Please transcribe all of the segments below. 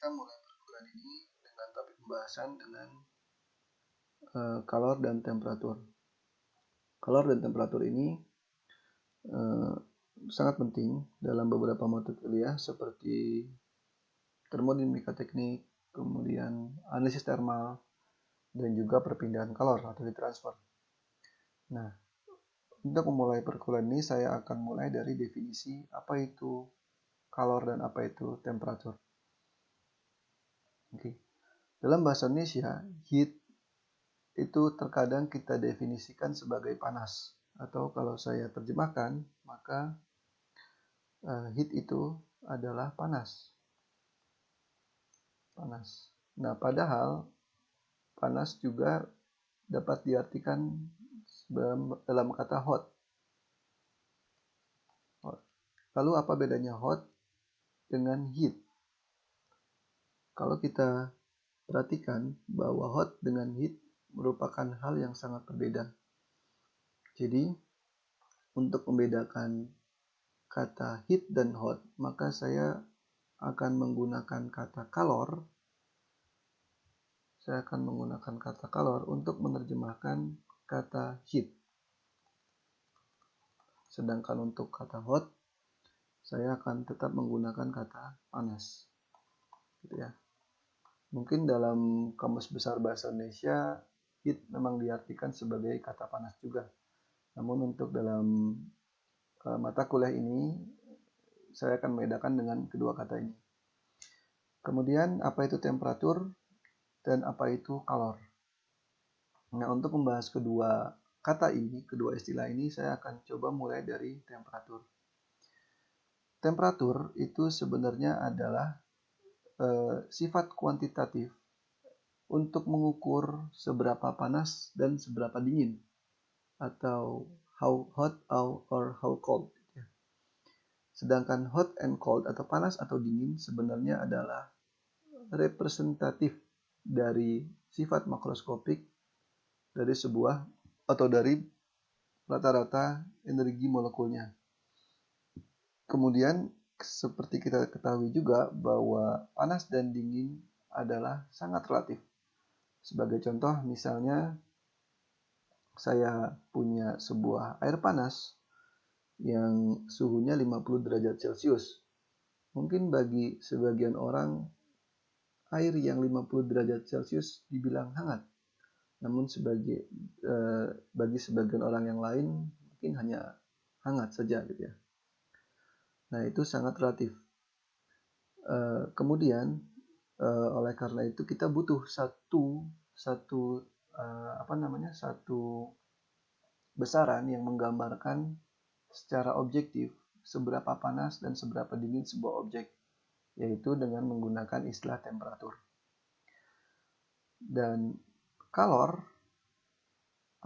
kita mulai perkuliahan ini dengan topik pembahasan dengan kalor dan temperatur. Kalor dan temperatur ini sangat penting dalam beberapa mata kuliah seperti termodinamika teknik, kemudian analisis termal, dan juga perpindahan kalor atau heat transfer. Nah, untuk memulai perkuliahan ini saya akan mulai dari definisi apa itu kalor dan apa itu temperatur. Oke. Dalam bahasa Indonesia, heat itu terkadang kita definisikan sebagai panas, atau kalau saya terjemahkan, maka heat itu adalah panas. Nah, padahal panas juga dapat diartikan dalam kata hot. Lalu apa bedanya hot dengan heat? Kalau kita perhatikan bahwa hot dengan heat merupakan hal yang sangat berbeda. Jadi, untuk membedakan kata heat dan hot, maka saya akan menggunakan kata kalor. Saya akan menggunakan kata kalor untuk menerjemahkan kata heat. Sedangkan untuk kata hot, saya akan tetap menggunakan kata panas. Gitu ya. Mungkin dalam Kamus Besar Bahasa Indonesia, heat memang diartikan sebagai kata panas juga. Namun untuk dalam mata kuliah ini, saya akan membedakan dengan kedua kata ini. Kemudian, apa itu temperatur dan apa itu kalor? Nah, untuk membahas kedua kata ini, kedua istilah ini, saya akan coba mulai dari temperatur. Temperatur itu sebenarnya adalah sifat kuantitatif untuk mengukur seberapa panas dan seberapa dingin, atau how hot or how cold. Sedangkan hot and cold atau panas atau dingin sebenarnya adalah representatif dari sifat makroskopik dari sebuah atau dari rata-rata energi molekulnya. Kemudian seperti kita ketahui juga bahwa panas dan dingin adalah sangat relatif. Sebagai contoh misalnya saya punya sebuah air panas yang suhunya 50 derajat Celcius. Mungkin bagi sebagian orang air yang 50 derajat Celcius dibilang hangat. Namun bagi sebagian orang yang lain mungkin hanya hangat saja gitu ya. Nah, itu sangat relatif. Kemudian oleh karena itu kita butuh satu besaran yang menggambarkan secara objektif seberapa panas dan seberapa dingin sebuah objek, yaitu dengan menggunakan istilah temperatur. Dan kalor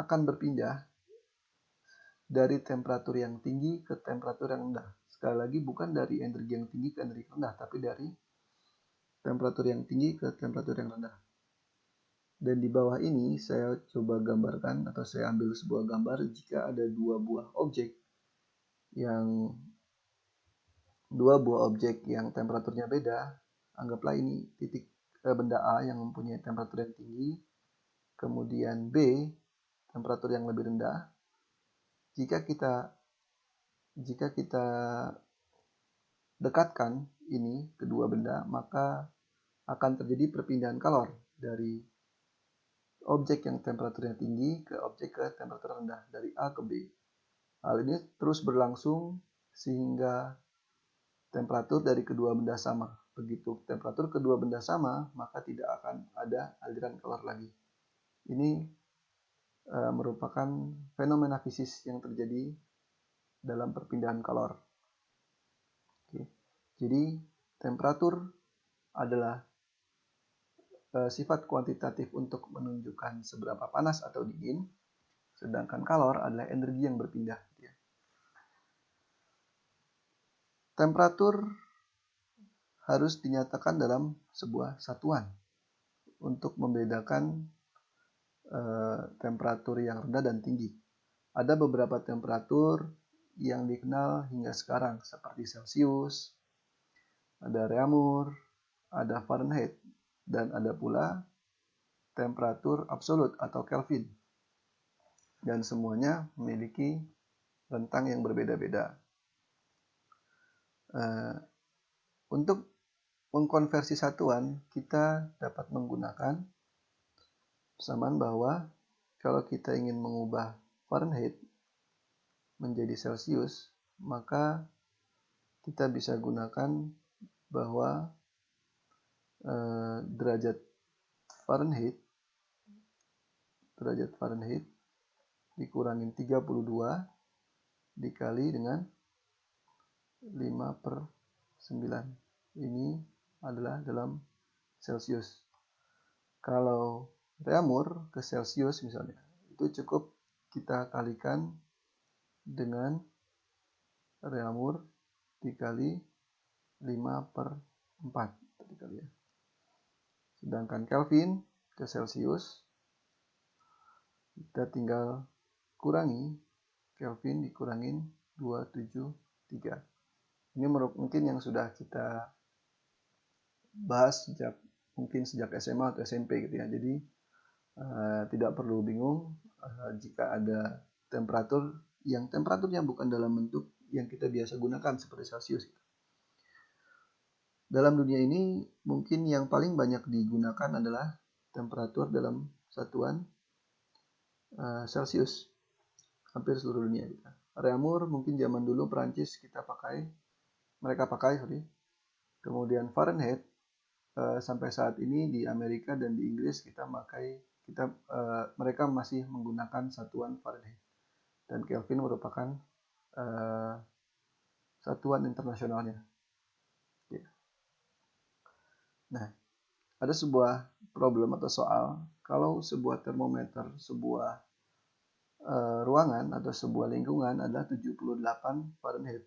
akan berpindah dari temperatur yang tinggi ke temperatur yang rendah. Sekali lagi bukan dari energi yang tinggi ke energi rendah, tapi dari temperatur yang tinggi ke temperatur yang rendah. Dan di bawah ini saya coba gambarkan atau saya ambil sebuah gambar jika ada dua buah objek yang temperaturnya beda. Anggaplah ini benda A yang mempunyai temperatur yang tinggi, kemudian B temperatur yang lebih rendah. Jika kita dekatkan ini kedua benda, maka akan terjadi perpindahan kalor dari objek yang temperaturnya tinggi ke objek ke temperatur rendah, dari A ke B. Hal ini terus berlangsung sehingga temperatur dari kedua benda sama. Begitu temperatur kedua benda sama, maka tidak akan ada aliran kalor lagi. Ini merupakan fenomena fisis yang terjadi dalam perpindahan kalor. Oke. Jadi temperatur adalah sifat kuantitatif untuk menunjukkan seberapa panas atau dingin, sedangkan kalor adalah energi yang berpindah. Temperatur harus dinyatakan dalam sebuah satuan untuk membedakan temperatur yang rendah dan tinggi. Ada beberapa temperatur yang dikenal hingga sekarang seperti Celcius, ada Reaumur, ada Fahrenheit, dan ada pula temperatur absolut atau Kelvin. Dan semuanya memiliki rentang yang berbeda-beda. Untuk mengkonversi satuan, kita dapat menggunakan persamaan bahwa kalau kita ingin mengubah Fahrenheit menjadi Celsius, maka kita bisa gunakan bahwa derajat Fahrenheit dikurangin 32 dikali dengan 5/9. Ini adalah dalam Celsius. Kalau Reaumur ke Celsius misalnya, itu cukup kita kalikan dengan Reaumur dikali 5/4 dikali ya. Sedangkan Kelvin ke Celsius, kita tinggal kurangi Kelvin dikurangin 273. Ini mungkin yang sudah kita bahas sejak SMA atau SMP gitu ya. Jadi tidak perlu bingung jika ada temperaturnya bukan dalam bentuk yang kita biasa gunakan seperti Celsius. Dalam dunia ini mungkin yang paling banyak digunakan adalah temperatur dalam satuan Celsius. Hampir seluruh dunia kita. Reaumur mungkin zaman dulu Perancis mereka pakai. Kemudian Fahrenheit sampai saat ini di Amerika dan di Inggris mereka masih menggunakan satuan Fahrenheit, dan Kelvin merupakan satuan internasionalnya. Nah, ada sebuah problem atau soal, kalau sebuah termometer, sebuah ruangan atau sebuah lingkungan adalah 78 Fahrenheit,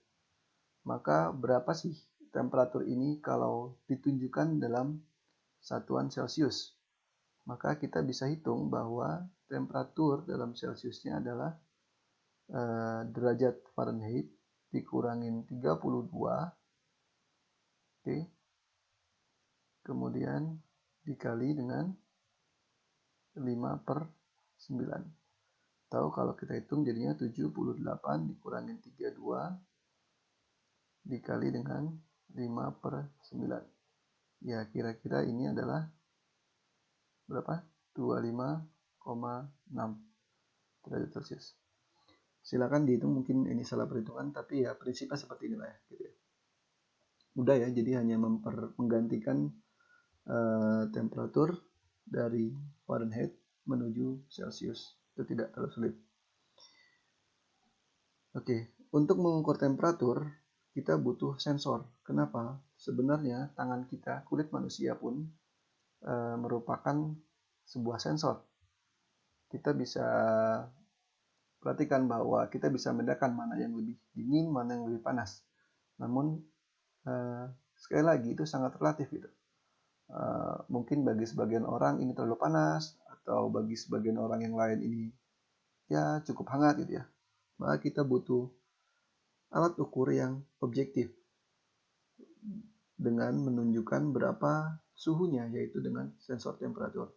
maka berapa sih temperatur ini kalau ditunjukkan dalam satuan Celsius? Maka kita bisa hitung bahwa temperatur dalam Celsiusnya adalah derajat Fahrenheit dikurangin 32, kemudian dikali dengan 5/9. Tahu kalau kita hitung jadinya 78 dikurangin 32 dikali dengan 5/9. Ya, kira-kira ini adalah berapa? 25,6 derajat Celcius. Silakan dihitung, mungkin ini salah perhitungan, tapi ya prinsipnya seperti inilah ya, gitu ya. Mudah ya, jadi hanya menggantikan temperatur dari Fahrenheit menuju Celsius. Itu tidak terlalu sulit. Oke, untuk mengukur temperatur kita butuh sensor. Kenapa? Sebenarnya tangan kita, kulit manusia pun merupakan sebuah sensor. Kita bisa perhatikan bahwa kita bisa membedakan mana yang lebih dingin, mana yang lebih panas. Namun sekali lagi itu sangat relatif gitu. Mungkin bagi sebagian orang ini terlalu panas, atau bagi sebagian orang yang lain ini ya cukup hangat gitu ya. Maka kita butuh alat ukur yang objektif dengan menunjukkan berapa suhunya, yaitu dengan sensor temperatur.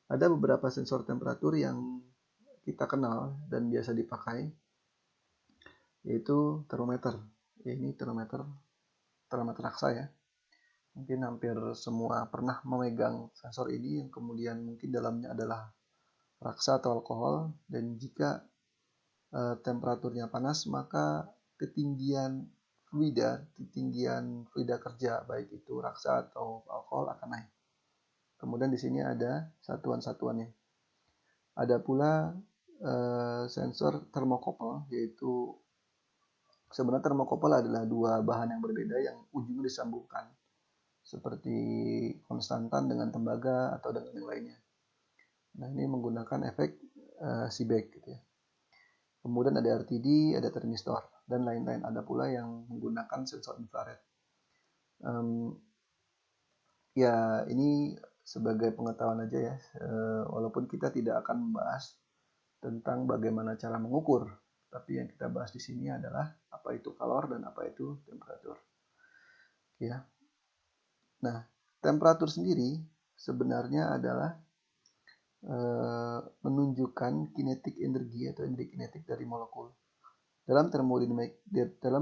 Ada beberapa sensor temperatur yang kita kenal dan biasa dipakai, yaitu termometer. Ini termometer raksa ya. Mungkin hampir semua pernah memegang sensor ini, yang kemudian mungkin dalamnya adalah raksa atau alkohol, dan jika temperaturnya panas, maka ketinggian fluida kerja, baik itu raksa atau alkohol, akan naik. Kemudian di sini ada satuan-satuannya. Ada pula sensor termokopel, yaitu sebenarnya termokopel adalah dua bahan yang berbeda yang ujungnya disambungkan, seperti konstantan dengan tembaga atau dengan yang lainnya. Nah, ini menggunakan efek Seebeck gitu ya. Kemudian ada RTD, ada termistor, dan lain-lain. Ada pula yang menggunakan sensor infrared. Ya, ini sebagai pengetahuan aja ya, walaupun kita tidak akan membahas tentang bagaimana cara mengukur, tapi yang kita bahas di sini adalah apa itu kalor dan apa itu temperatur. Ya. Nah, temperatur sendiri sebenarnya adalah menunjukkan kinetik energi atau energi kinetik dari molekul. Dalam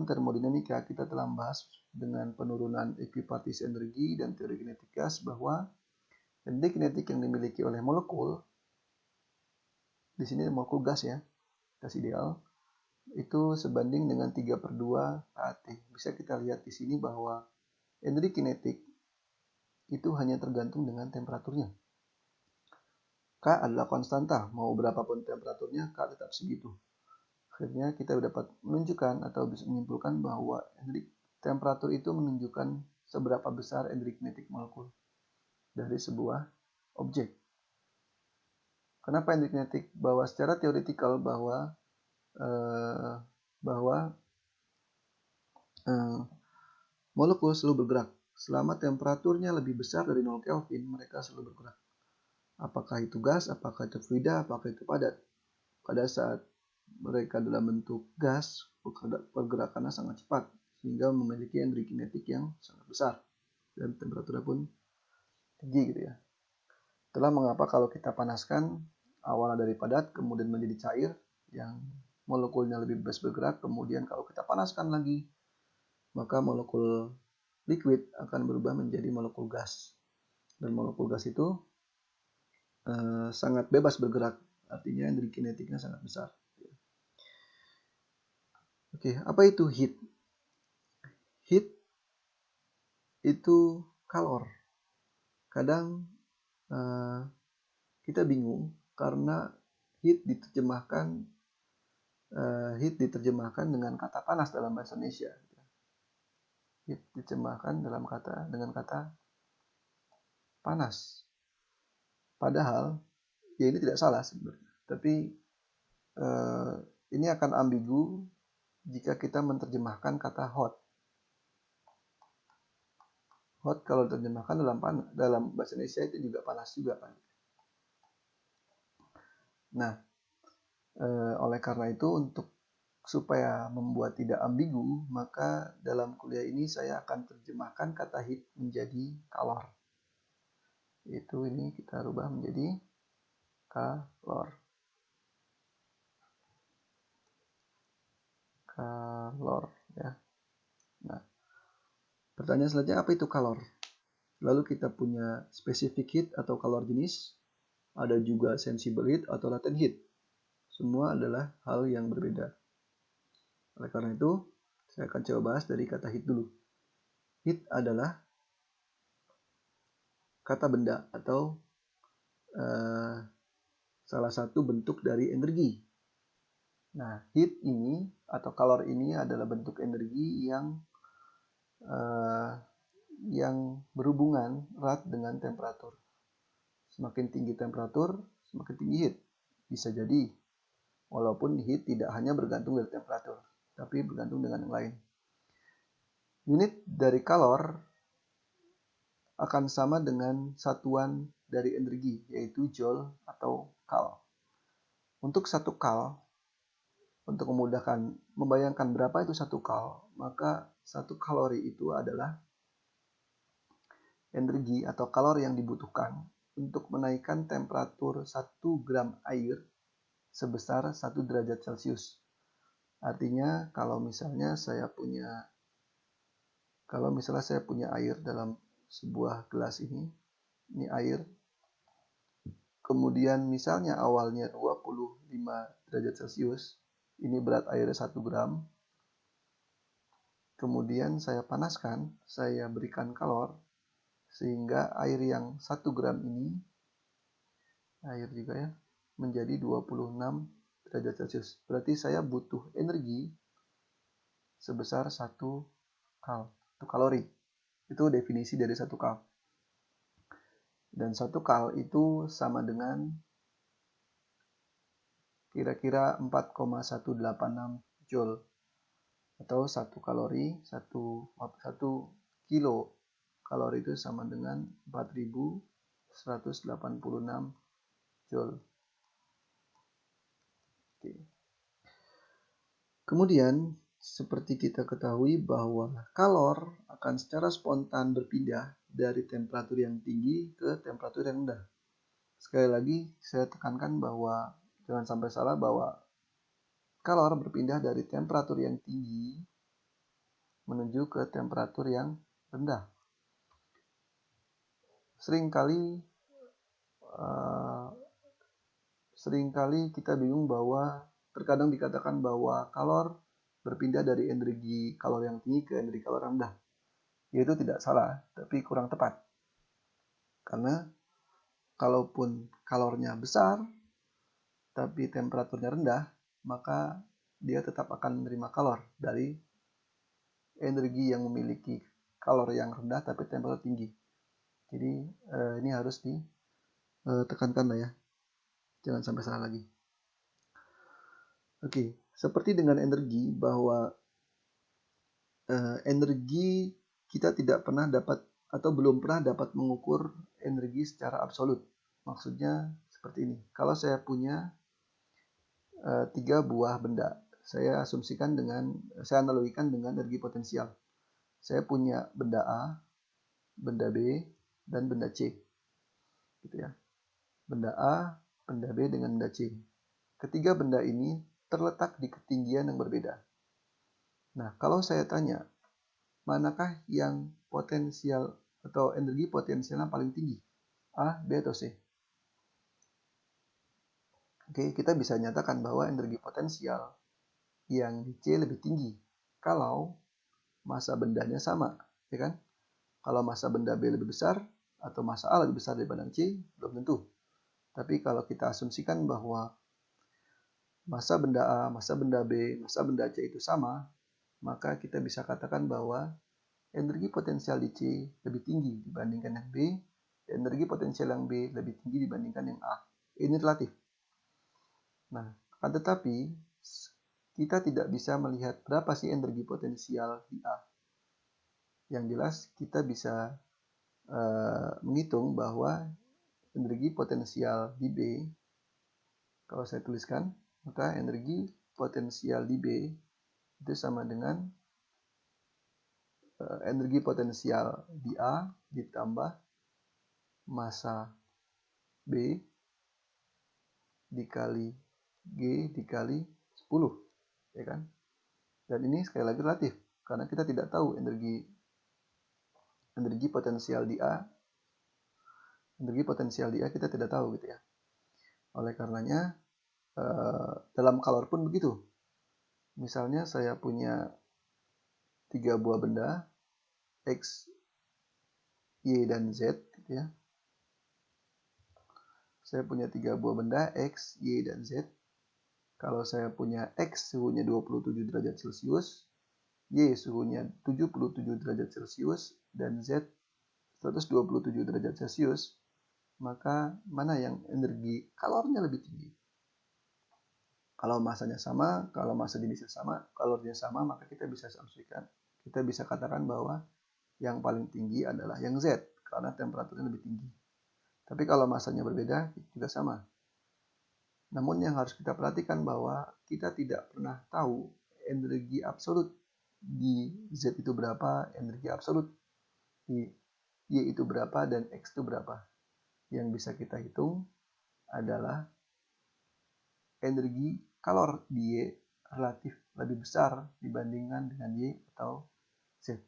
termodinamika kita telah membahas dengan penurunan ekuipartisi energi dan teori kinetik gas bahwa energi kinetik yang dimiliki oleh molekul, di sini molekul gas ya, gas ideal, itu sebanding dengan 3/2 KT. Bisa kita lihat di sini bahwa energi kinetik itu hanya tergantung dengan temperaturnya. K adalah konstanta, mau berapapun temperaturnya, K tetap segitu. Akhirnya kita dapat menunjukkan atau bisa menyimpulkan bahwa energi temperatur itu menunjukkan seberapa besar energi kinetik molekul dari sebuah objek. Kenapa energi kinetik? Bahwa secara teoretikal bahwa molekul selalu bergerak. Selama temperaturnya lebih besar dari 0 Kelvin, mereka selalu bergerak. Apakah itu gas, apakah itu fluida, apakah itu padat. Pada saat mereka dalam bentuk gas, pergerakannya sangat cepat, sehingga memiliki energi kinetik yang sangat besar. Dan temperaturnya pun tinggi gitu ya. Itulah mengapa kalau kita panaskan, awalnya dari padat, kemudian menjadi cair, yang molekulnya lebih bebas bergerak, kemudian kalau kita panaskan lagi, maka molekul liquid akan berubah menjadi molekul gas. Dan molekul gas itu sangat bebas bergerak, artinya energi kinetiknya sangat besar. Oke, apa itu heat? Heat itu kalor. Kadang kita bingung karena heat diterjemahkan dengan kata panas dalam bahasa Indonesia. Heat diterjemahkan dengan kata panas. Padahal ya ini tidak salah sebenarnya. Tapi ini akan ambigu jika kita menerjemahkan kata hot. Hot kalau diterjemahkan dalam bahasa Indonesia itu juga panas juga kan. Nah, oleh karena itu supaya membuat tidak ambigu, maka dalam kuliah ini saya akan terjemahkan kata heat menjadi kalor. Itu ini kita rubah menjadi kalor. Kalor ya. Nah, pertanyaan selanjutnya, apa itu kalor? Lalu kita punya specific heat atau kalor jenis, ada juga sensible heat atau latent heat. Semua adalah hal yang berbeda. Oleh karena itu, saya akan coba bahas dari kata heat dulu. Heat adalah kata benda atau salah satu bentuk dari energi. Nah, heat ini atau kalor ini adalah bentuk energi yang berhubungan erat dengan temperatur. Semakin tinggi temperatur, semakin tinggi heat. Bisa jadi, walaupun heat tidak hanya bergantung dari temperatur, tapi bergantung dengan yang lain. Unit dari kalor akan sama dengan satuan dari energi, yaitu joule atau kal. Untuk satu kal, untuk memudahkan membayangkan berapa itu satu kal, maka satu kalori itu adalah energi atau kalori yang dibutuhkan untuk menaikkan temperatur 1 gram air sebesar 1 derajat Celcius. Artinya kalau misalnya saya punya air dalam sebuah gelas ini air, kemudian misalnya awalnya 25 derajat Celcius, ini berat airnya 1 gram, kemudian saya panaskan, saya berikan kalor, sehingga air yang 1 gram ini, air juga ya, menjadi 26 derajat Celcius. Berarti saya butuh energi sebesar 1 kalori. Itu definisi dari 1 kal. Dan 1 kal itu sama dengan kira-kira 4,186 joule. Atau 1 kalori, 1 kilo kalori itu sama dengan 4186 joule. Oke. Kemudian seperti kita ketahui bahwa kalor akan secara spontan berpindah dari temperatur yang tinggi ke temperatur yang rendah. Sekali lagi saya tekankan bahwa jangan sampai salah bahwa kalor berpindah dari temperatur yang tinggi menuju ke temperatur yang rendah. Seringkali kita bingung bahwa terkadang dikatakan bahwa kalor berpindah dari energi kalor yang tinggi ke energi kalor yang rendah. Yaitu tidak salah, tapi kurang tepat. Karena kalaupun kalornya besar, tapi temperaturnya rendah, maka dia tetap akan menerima kalor dari energi yang memiliki kalor yang rendah tapi temperatur tinggi. Jadi ini harus ditekankan lah ya. Jangan sampai salah lagi. Oke, seperti dengan energi bahwa energi kita tidak pernah dapat atau belum pernah dapat mengukur energi secara absolut. Maksudnya seperti ini. Kalau saya punya 3 buah benda, saya analogikan dengan energi potensial. Saya punya benda A, benda B, dan benda C. Gitu ya. Benda A, benda B, dengan benda C. Ketiga benda ini terletak di ketinggian yang berbeda. Nah, kalau saya tanya, manakah yang potensial atau energi potensialnya paling tinggi? A, B, atau C? Oke, kita bisa nyatakan bahwa energi potensial yang di C lebih tinggi kalau massa bendanya sama, ya kan? Kalau massa benda B lebih besar atau massa A lebih besar daripada C, belum tentu. Tapi kalau kita asumsikan bahwa massa benda A, massa benda B, massa benda C itu sama, maka kita bisa katakan bahwa energi potensial di C lebih tinggi dibandingkan yang B, dan energi potensial yang B lebih tinggi dibandingkan yang A. Ini relatif. Nah, akan tetapi kita tidak bisa melihat berapa sih energi potensial di A. Yang jelas kita bisa menghitung bahwa energi potensial di B, kalau saya tuliskan, maka energi potensial di B itu sama dengan energi potensial di A ditambah massa B dikali G dikali 10, ya kan? Dan ini sekali lagi relatif, karena kita tidak tahu energi potensial di A, kita tidak tahu gitu ya. Oleh karenanya, dalam kalor pun begitu. Misalnya saya punya 3 buah benda, X, Y, dan Z, gitu ya. Saya punya 3 buah benda, X, Y, dan Z. Kalau saya punya X suhunya 27 derajat Celcius, Y suhunya 77 derajat Celcius, dan Z 127 derajat Celcius, maka mana yang energi kalornya lebih tinggi? Kalau masanya sama, kalau massa jenisnya sama, kalornya sama, maka kita bisa asumsikan, kita bisa katakan bahwa yang paling tinggi adalah yang Z, karena temperaturnya lebih tinggi. Tapi kalau massanya berbeda, juga sama. Namun yang harus kita perhatikan bahwa kita tidak pernah tahu energi absolut di Z itu berapa, energi absolut di Y itu berapa, dan X itu berapa. Yang bisa kita hitung adalah energi kalor di Y relatif lebih besar dibandingkan dengan Y atau Z.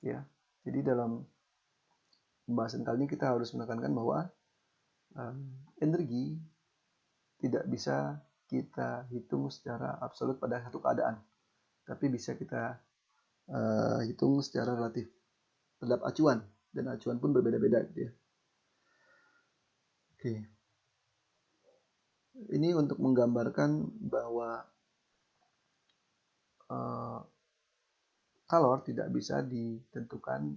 Ya, jadi dalam pembahasan kali ini kita harus menekankan bahwa energi tidak bisa kita hitung secara absolut pada satu keadaan, tapi bisa kita hitung secara relatif terhadap acuan, dan acuan pun berbeda-beda gitu ya. Oke. Ini untuk menggambarkan bahwa kalor tidak bisa ditentukan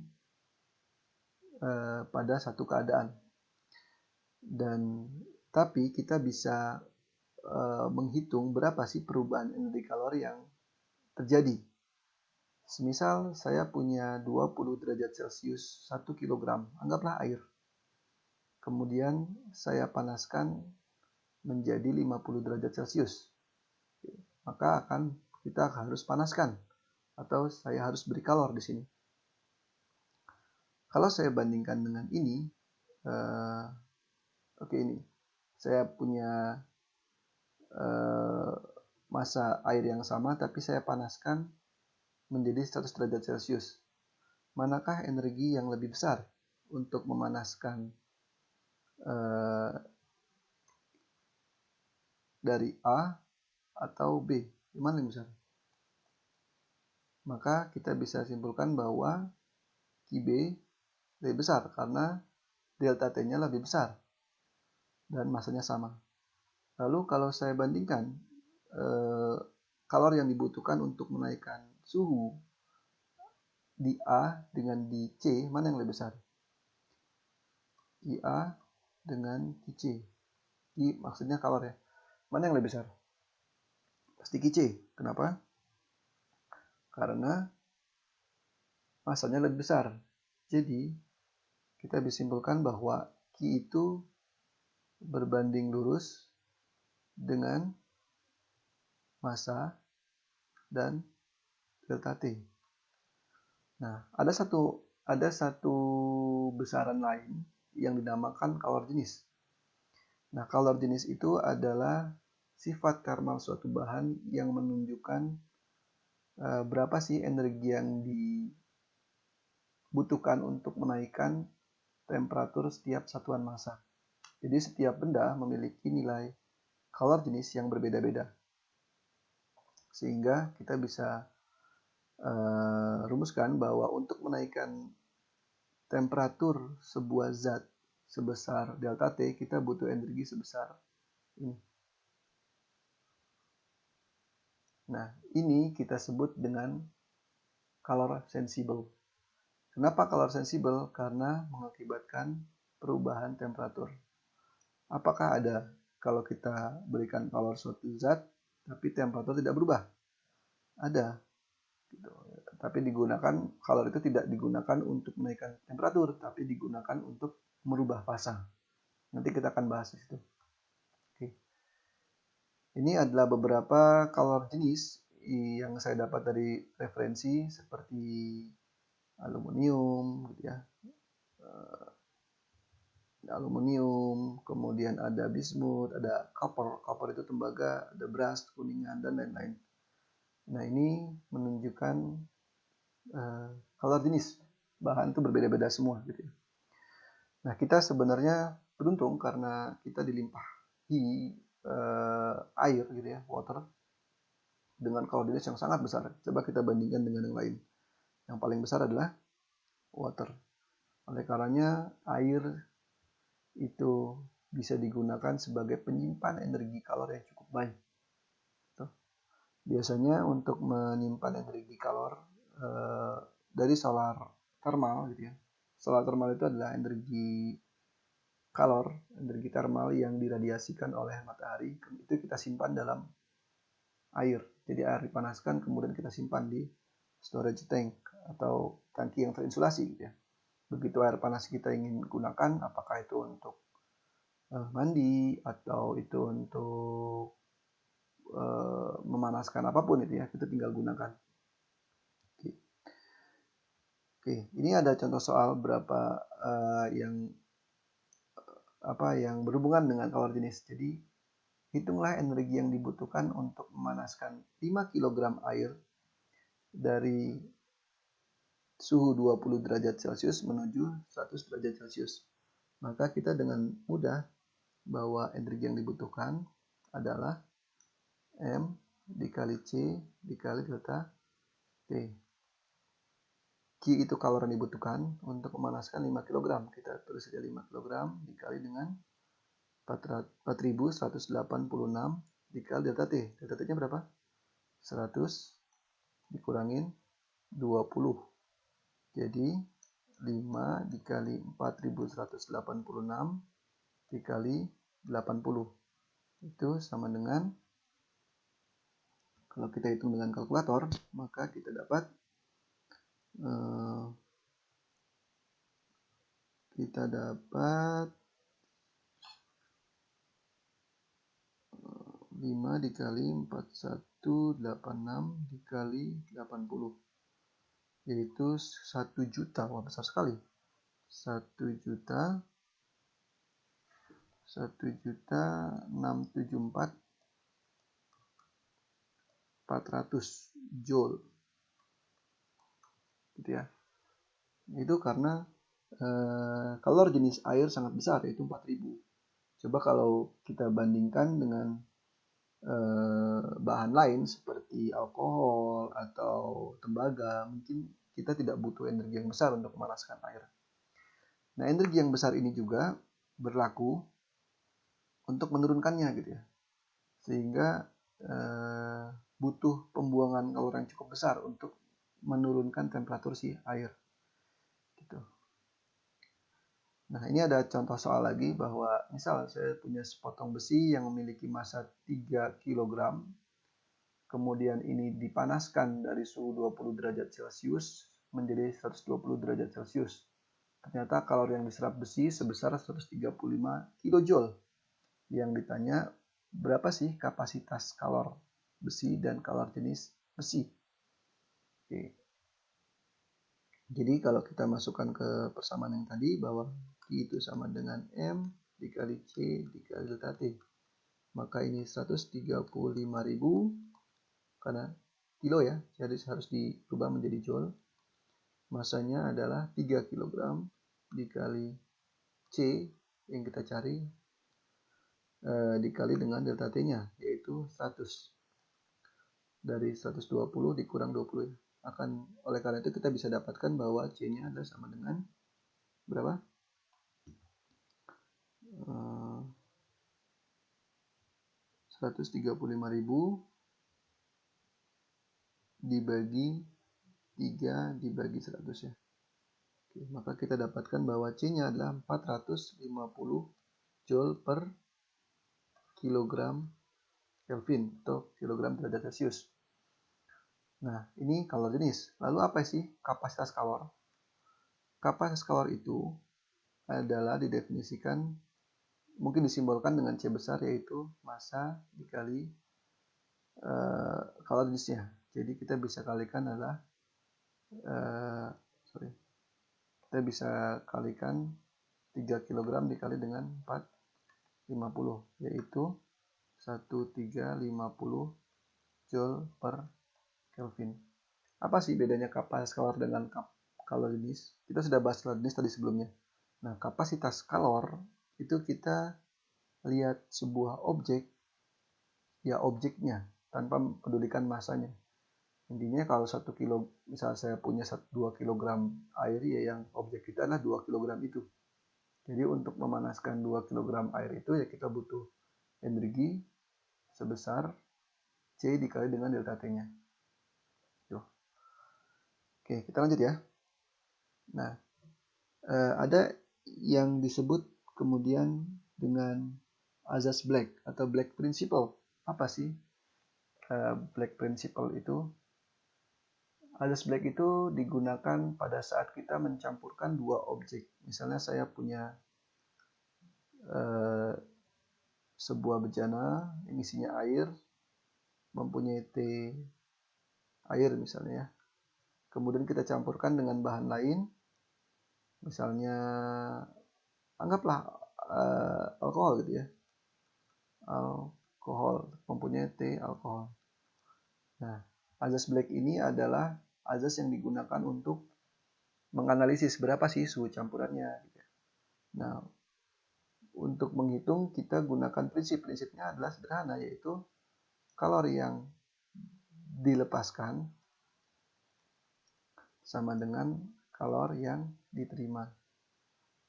pada satu keadaan, dan tapi kita bisa menghitung berapa sih perubahan energi kalor yang terjadi. Semisal saya punya 20 derajat Celcius 1 kg, anggaplah air. Kemudian saya panaskan menjadi 50 derajat Celcius. Maka kita harus panaskan, atau saya harus beri kalor di sini. Kalau saya bandingkan dengan ini, oke, ini saya punya massa air yang sama, tapi saya panaskan menjadi 100 derajat Celcius. Manakah energi yang lebih besar untuk memanaskan dari A atau B? Mana yang besar? Maka kita bisa simpulkan bahwa QB lebih besar karena delta T-nya lebih besar dan masanya sama. Lalu kalau saya bandingkan kalor yang dibutuhkan untuk menaikkan suhu di A dengan di C, mana yang lebih besar? Di A dengan di C. I maksudnya kalor ya. Mana yang lebih besar? Pasti Qc. Kenapa? Karena masanya lebih besar. Jadi, kita bisa simpulkan bahwa Q itu berbanding lurus dengan massa dan delta T. Nah, ada satu besaran lain yang dinamakan kalor jenis. Nah, kalor jenis itu adalah sifat thermal suatu bahan yang menunjukkan berapa sih energi yang dibutuhkan untuk menaikkan temperatur setiap satuan massa. Jadi setiap benda memiliki nilai kalor jenis yang berbeda-beda. Sehingga kita bisa rumuskan bahwa untuk menaikkan temperatur sebuah zat sebesar delta T, kita butuh energi sebesar ini. Nah, ini kita sebut dengan calor sensible. Kenapa calor sensible? Karena mengakibatkan perubahan temperatur. Apakah ada kalau kita berikan calor suatu zat, tapi temperatur tidak berubah? Ada. Gitu. Tapi calor itu tidak digunakan untuk menaikkan temperatur, tapi digunakan untuk merubah fasa. Nanti kita akan bahas di situ. Oke. Ini adalah beberapa kalor jenis yang saya dapat dari referensi seperti aluminium, gitu ya. Aluminium, kemudian ada bismut, ada copper itu tembaga, ada brass, kuningan, dan lain-lain. Nah, ini menunjukkan kalor jenis bahan itu berbeda-beda semua, gitu ya. Nah, kita sebenarnya beruntung karena kita dilimpahi air, gitu ya, water, dengan kalor jenis yang sangat besar. Coba kita bandingkan dengan yang lain. Yang paling besar adalah water. Oleh karenanya air itu bisa digunakan sebagai penyimpan energi kalor yang cukup baik. Biasanya untuk menyimpan energi kalor dari solar thermal, gitu ya. Solar thermal itu adalah energi kalor, energi thermal yang diradiasikan oleh matahari, itu kita simpan dalam air. Jadi air dipanaskan kemudian kita simpan di storage tank atau tangki yang terinsulasi, gitu ya. Begitu air panas kita ingin gunakan, apakah itu untuk mandi atau itu untuk memanaskan apapun itu ya, kita tinggal gunakan. Oke, ini ada contoh soal berapa yang berhubungan dengan kalor jenis. Jadi hitunglah energi yang dibutuhkan untuk memanaskan 5 kg air dari suhu 20 derajat Celcius menuju 100 derajat Celcius. Maka kita dengan mudah bahwa energi yang dibutuhkan adalah M dikali C dikali delta T. Q itu kalor yang dibutuhkan untuk memanaskan 5 kg. Kita tulis saja 5 kg dikali dengan 4186 dikali delta T. Delta T-nya berapa? 100 dikurangin 20. Jadi 5 dikali 4186 dikali 80. Itu sama dengan, kalau kita hitung dengan kalkulator, maka kita dapat 5 dikali 4186 dikali 80, yaitu 1 juta. Wah, besar sekali. 1.674.400 joule gitu ya. Itu karena kalor jenis air sangat besar, yaitu 4000. Coba kalau kita bandingkan dengan bahan lain seperti alkohol atau tembaga, mungkin kita tidak butuh energi yang besar untuk memanaskan air. Nah, energi yang besar ini juga berlaku untuk menurunkannya gitu ya. Sehingga butuh pembuangan kalor yang cukup besar untuk menurunkan temperatur si air gitu. Nah, ini ada contoh soal lagi bahwa misal saya punya sepotong besi yang memiliki massa 3 kg, kemudian ini dipanaskan dari suhu 20 derajat Celcius menjadi 120 derajat Celcius. Ternyata kalori yang diserap besi sebesar 135 kJ. Yang ditanya berapa sih kapasitas kalor besi dan kalor jenis besi. Oke. Jadi kalau kita masukkan ke persamaan yang tadi bahwa Q itu sama dengan M dikali C dikali delta T. Maka ini 135.000 karena kilo ya, jadi harus dirubah menjadi joule. Masanya adalah 3 kg dikali C yang kita cari dikali dengan delta T-nya, yaitu 100. Dari 120 dikurang 20 oleh karena itu kita bisa dapatkan bahwa C-nya adalah sama dengan berapa? 135.000 dibagi 3 dibagi 100 ya. Oke, maka kita dapatkan bahwa C-nya adalah 450 joule per kilogram Kelvin atau kilogram derajat Celcius. Nah, ini kalor jenis. Lalu apa sih kapasitas kalor? Kapasitas kalor itu adalah didefinisikan, mungkin disimbolkan dengan C besar, yaitu massa dikali kalor jenisnya. Jadi kita bisa kalikan adalah kita bisa kalikan 3 kg dikali dengan 450, yaitu 1350 joule per Kelvin. Apa sih bedanya kapasitas kalor dengan kalor jenis? Kita sudah bahas kalor jenis tadi sebelumnya. Nah, kapasitas kalor itu kita lihat sebuah objek, ya objeknya, tanpa pedulikan masanya. Intinya kalau 1 kilo, misal saya punya 2 kg air, ya yang objek kita adalah 2 kg itu. Jadi untuk memanaskan 2 kg air itu ya kita butuh energi sebesar C dikali dengan delta T-nya. Oke, kita lanjut ya. Nah, ada yang disebut kemudian dengan azas Black atau Black Principle. Apa sih Black Principle itu? Azas Black itu digunakan pada saat kita mencampurkan dua objek. Misalnya saya punya sebuah bejana yang isinya air, mempunyai T air misalnya ya. Kemudian kita campurkan dengan bahan lain, misalnya anggaplah alkohol gitu ya. Alkohol, mempunyai T alkohol. Nah, azas Black ini adalah azas yang digunakan untuk menganalisis berapa sih suhu campurannya. Nah, untuk menghitung kita gunakan prinsipnya adalah sederhana, yaitu kalori yang dilepaskan sama dengan kalor yang diterima.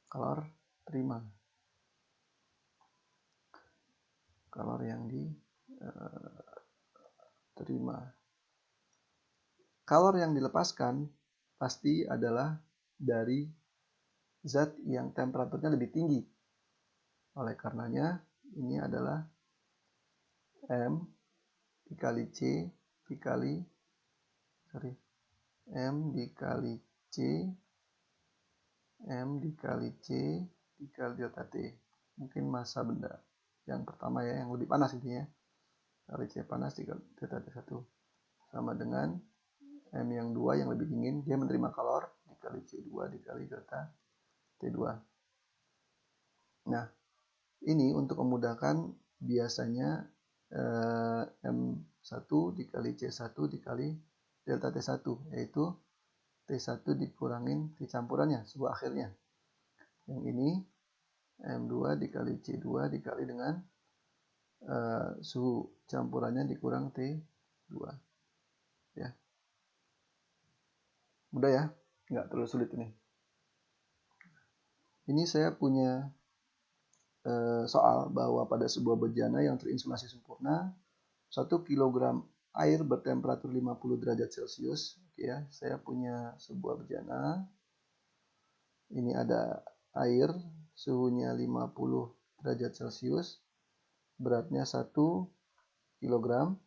Kalor terima. Kalor yang diterima. Kalor yang dilepaskan pasti adalah dari zat yang temperaturnya lebih tinggi. Oleh karenanya ini adalah M dikali C dikali M dikali C dikali delta T. Mungkin massa benda yang pertama ya, yang lebih panas intinya. Kali C panas dikali delta T1 sama dengan M yang 2 yang lebih dingin, dia menerima kalor dikali C2 dikali delta T2. Nah, ini untuk memudahkan biasanya M1 dikali C1 dikali delta T1, yaitu T1 dikurangin T campurannya, suhu akhirnya. Yang ini M2 dikali C2 dikali dengan suhu campurannya dikurang T2. Ya. Mudah ya, nggak terlalu sulit ini. Ini saya punya soal bahwa pada sebuah bejana yang terinsulasi sempurna, 1 kg air bertemperatur 50 derajat Celcius. Oke ya, saya punya sebuah bejana. Ini ada air, suhunya 50 derajat Celcius, beratnya 1 kg.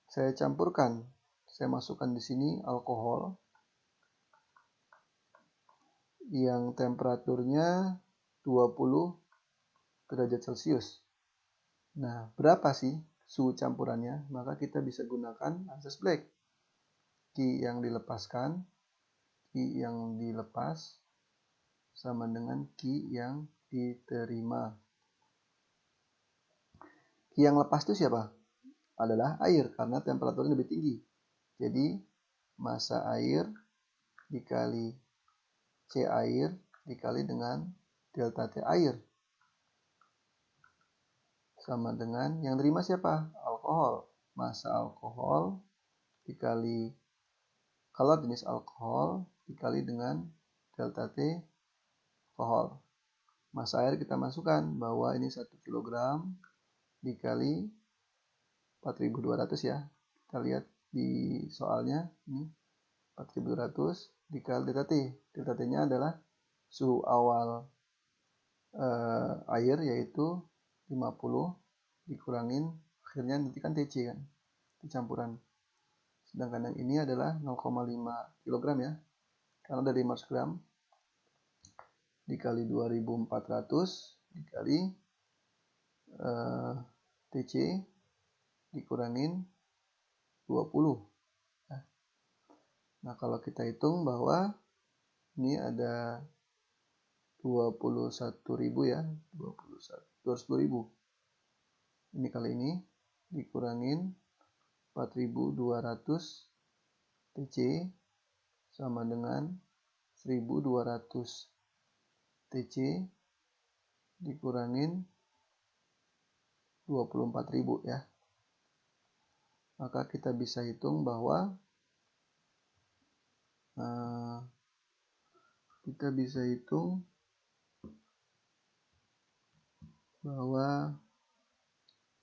Saya campurkan, saya masukkan di sini alkohol yang temperaturnya 20 derajat Celcius. Nah, berapa sih suhu campurannya? Maka kita bisa gunakan asas Black. Q yang dilepaskan, Q yang dilepas sama dengan Q yang diterima. Q yang lepas itu siapa? Adalah air, karena temperaturnya lebih tinggi. Jadi, massa air dikali C air dikali dengan delta T air. Sama dengan yang terima siapa? Alkohol. Massa alkohol dikali kalor jenis alkohol dikali dengan delta T alkohol. Massa air kita masukkan bahwa ini 1 kg dikali 4200 ya. Kita lihat di soalnya ini 4200 dikali delta T. Delta T-nya adalah suhu awal air yaitu 50 dikurangin akhirnya nanti kan TC kan, campuran. Sedangkan yang ini adalah 0,5 kg ya, karena dari 500 gram dikali 2400 dikali TC dikurangin 20. Nah, kalau kita hitung bahwa ini ada 21.000 ya, 210.000. Ini kali ini dikurangin 4.200 TC sama dengan 1.200 TC dikurangin 24.000 ya. Maka kita bisa hitung bahwa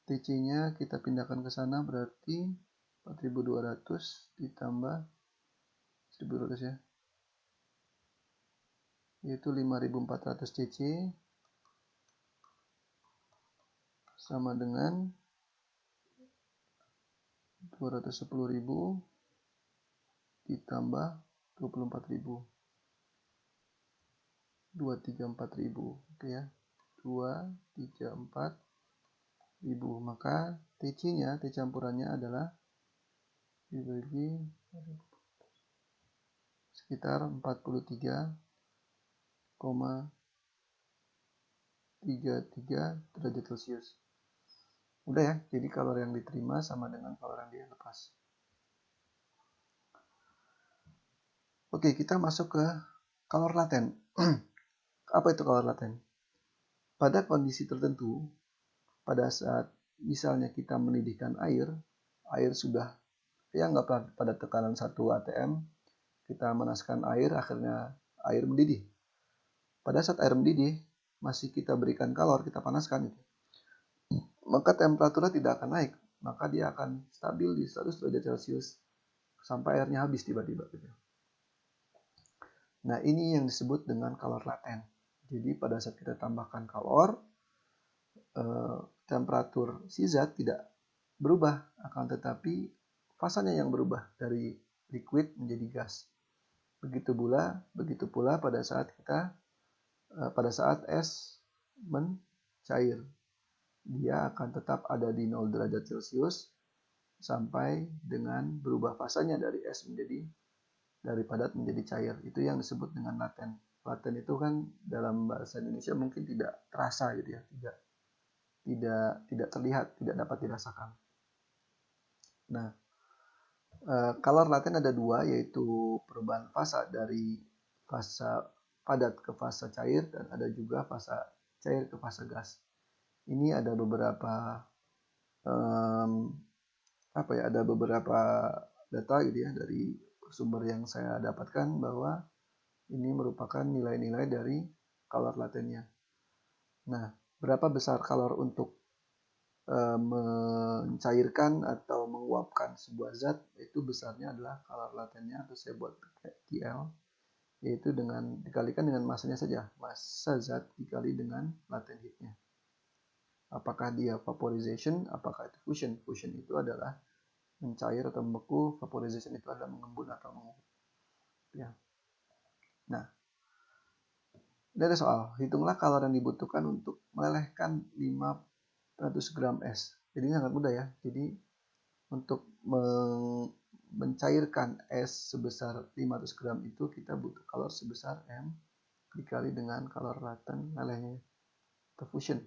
TC-nya kita pindahkan ke sana, berarti 4.200 ditambah 1.200 ya, yaitu 5.400 cc sama dengan 210.000 ditambah 24.000, 234.000. Oke ya, 234.000. Maka TC-nya, T campurannya adalah dibagi sekitar 43,33 derajat Celcius. Udah ya, jadi kalor yang diterima sama dengan kalor yang dilepas. Oke, kita masuk ke kalor laten. Apa itu kalor laten? Pada kondisi tertentu, pada saat misalnya kita mendidihkan air sudah ya nggak pada tekanan 1 atm, kita manaskan air, akhirnya air mendidih. Pada saat air mendidih, masih kita berikan kalor, kita panaskan gitu, maka temperaturnya tidak akan naik, maka dia akan stabil di 100 derajat Celcius sampai airnya habis tiba-tiba gitu. Nah, ini yang disebut dengan kalor laten. Jadi pada saat kita tambahkan kalor, temperatur si zat tidak berubah, akan tetapi fasanya yang berubah dari liquid menjadi gas. Begitu pula pada saat es mencair, dia akan tetap ada di 0 derajat Celcius sampai dengan berubah fasanya dari es dari padat menjadi cair. Itu yang disebut dengan laten. laten itu kan dalam bahasa Indonesia mungkin tidak terasa gitu ya, tidak terlihat, tidak dapat dirasakan. Nah, color laten ada dua, yaitu perubahan fasa dari fasa padat ke fasa cair, dan ada juga fasa cair ke fasa gas. Ini ada beberapa ada beberapa data gitu ya dari sumber yang saya dapatkan bahwa ini merupakan nilai-nilai dari color latennya. Nah, berapa besar color untuk mencairkan atau menguapkan sebuah zat, itu besarnya adalah color latennya, atau saya buat TL, yaitu dikalikan dengan masanya saja, massa zat dikali dengan latent heatnya. Apakah dia vaporization, apakah itu fusion? Fusion itu adalah mencair atau membeku, vaporization itu adalah mengembun atau menguap. Ya. Nah, ini ada soal, hitunglah kalori yang dibutuhkan untuk melelehkan 500 gram es. Jadi ini sangat mudah ya. Jadi untuk mencairkan es sebesar 500 gram itu kita butuh kalori sebesar M dikali dengan kalori laten lelehnya atau fusion.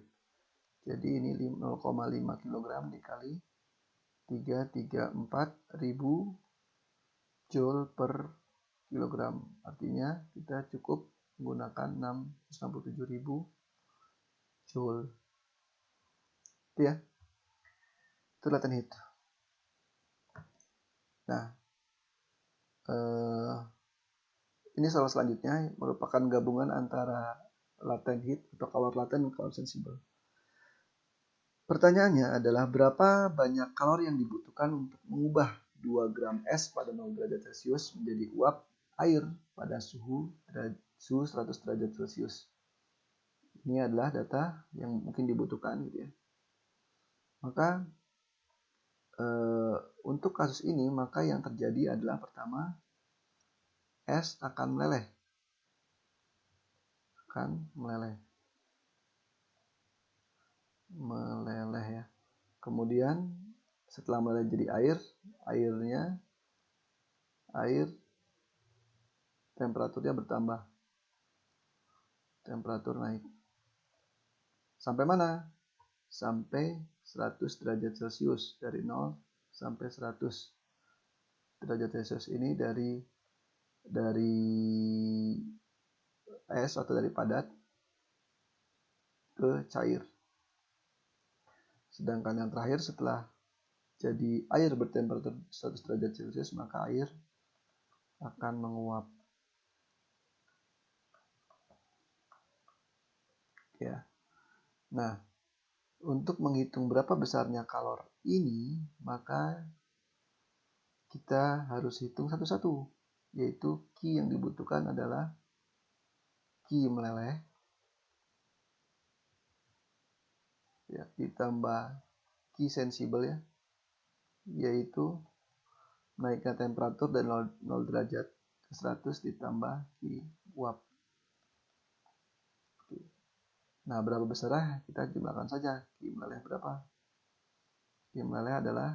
Jadi ini 0,5 kg dikali 334 ribu joule per kilogram. Artinya kita cukup menggunakan 667.000 joule. Itu ya. Itu latent heat. Nah, ini soal selanjutnya merupakan gabungan antara latent heat atau kalori laten dan kalori sensibel. Pertanyaannya adalah berapa banyak kalori yang dibutuhkan untuk mengubah 2 gram es pada 0 derajat Celcius menjadi uap air pada suhu 100 derajat Celcius. Ini adalah data yang mungkin dibutuhkan gitu ya. Maka untuk kasus ini maka yang terjadi adalah pertama, es akan meleleh. Meleleh ya. Kemudian setelah meleleh jadi air temperaturnya bertambah. Temperatur naik. Sampai mana? Sampai 100 derajat Celcius. Dari 0 sampai 100 derajat Celcius ini dari es atau dari padat ke cair. Sedangkan yang terakhir setelah jadi air bertemperatur 100 derajat Celcius, maka air akan menguap. Ya. Nah, untuk menghitung berapa besarnya kalor ini, maka kita harus hitung satu-satu, yaitu Q yang dibutuhkan adalah Q meleleh ya, ditambah Q sensibel ya, yaitu naiknya temperatur dari 0 derajat ke 100 ditambah Q uap. Nah, berapa besar? Kita jumlahkan saja. Q meleleh berapa? Q meleleh adalah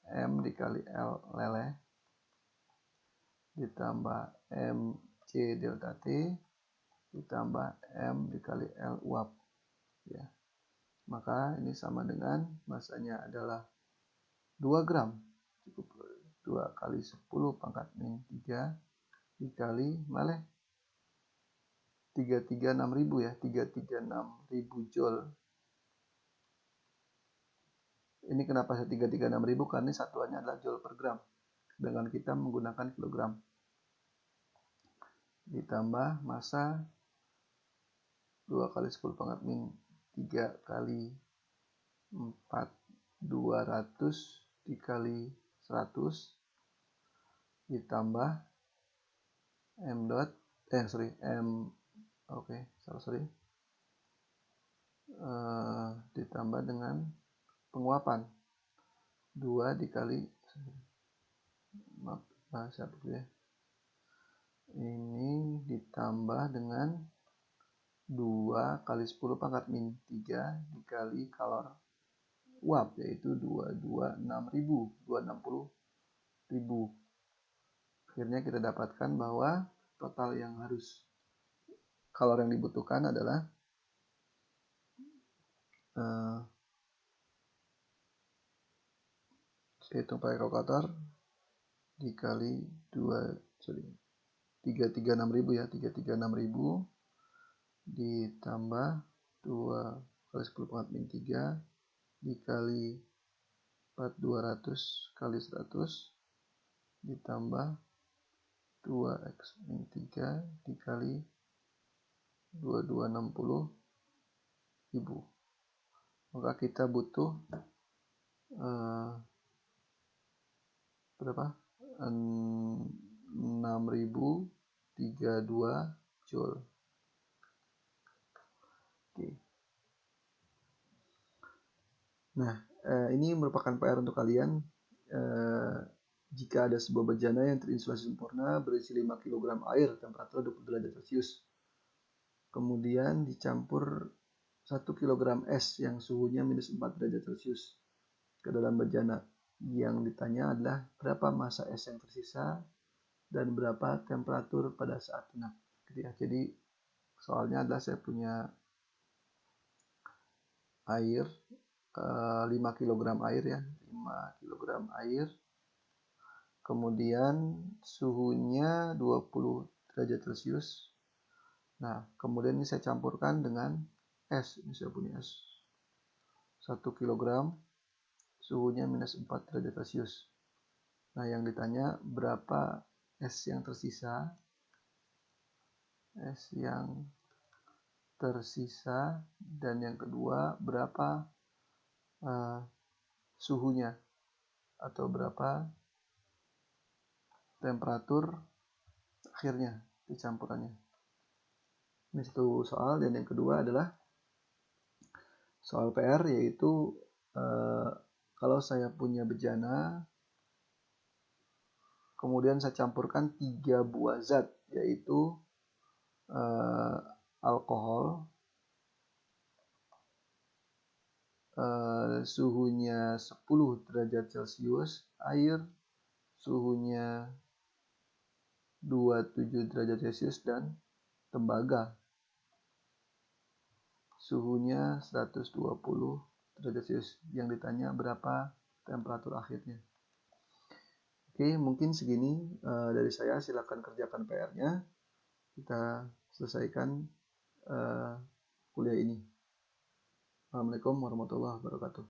M dikali L leleh ditambah MC delta T ditambah M dikali L uap ya. Maka ini sama dengan masanya adalah 2 gram. Cukup 2 kali 10 pangkat min 3 dikali meleleh 336.000 ya, 336.000 joule. Ini kenapa saya 336.000? Karena satuannya adalah joule per gram. Sedangkan kita menggunakan kilogram. Ditambah massa 2 kali 10 pangkat min 3 kali 4 200 dikali 100 ditambah M dot ditambah dengan penguapan 2 dikali ini ditambah dengan 2 kali 10 pangkat min 3 dikali kalor uap, yaitu 260.000. Akhirnya kita dapatkan bahwa total yang harus kalor yang dibutuhkan adalah saya hitung pakai kalkulator, dikali 336000 ya, 336000 ditambah 2 kali 10 pangkat min 3 dikali 4200 kali 100 ditambah 2x min 3 dikali 2260.000. Maka kita butuh berapa? 6032 joule. Oke. Nah, ini merupakan PR untuk kalian. Jika ada sebuah bejana yang terinsulasi sempurna berisi 5 kg air temperatur 20 derajat Celcius, kemudian dicampur 1 kg es yang suhunya minus 4 derajat Celcius ke dalam bejana. Yang ditanya adalah berapa massa es yang tersisa dan berapa temperatur pada saat lunak. Jadi soalnya adalah saya punya air 5 kg air ya, 5 kg air. Kemudian suhunya 20 derajat Celcius. Nah, kemudian ini saya campurkan dengan es. Ini saya punya es 1 kg, suhunya minus 4 derajat Celcius. Nah, yang ditanya berapa es yang tersisa. Es yang tersisa, dan yang kedua berapa suhunya atau berapa temperatur akhirnya di campurannya. Ini satu soal, dan yang kedua adalah soal PR, yaitu kalau saya punya bejana kemudian saya campurkan 3 buah zat, yaitu alkohol, suhunya 10 derajat Celcius, air suhunya 27 derajat Celcius, dan tembaga suhunya 120 derajat Celcius. Yang ditanya berapa temperatur akhirnya. Oke, mungkin segini dari saya. Silakan kerjakan PR-nya. Kita selesaikan kuliah ini. Assalamualaikum warahmatullahi wabarakatuh.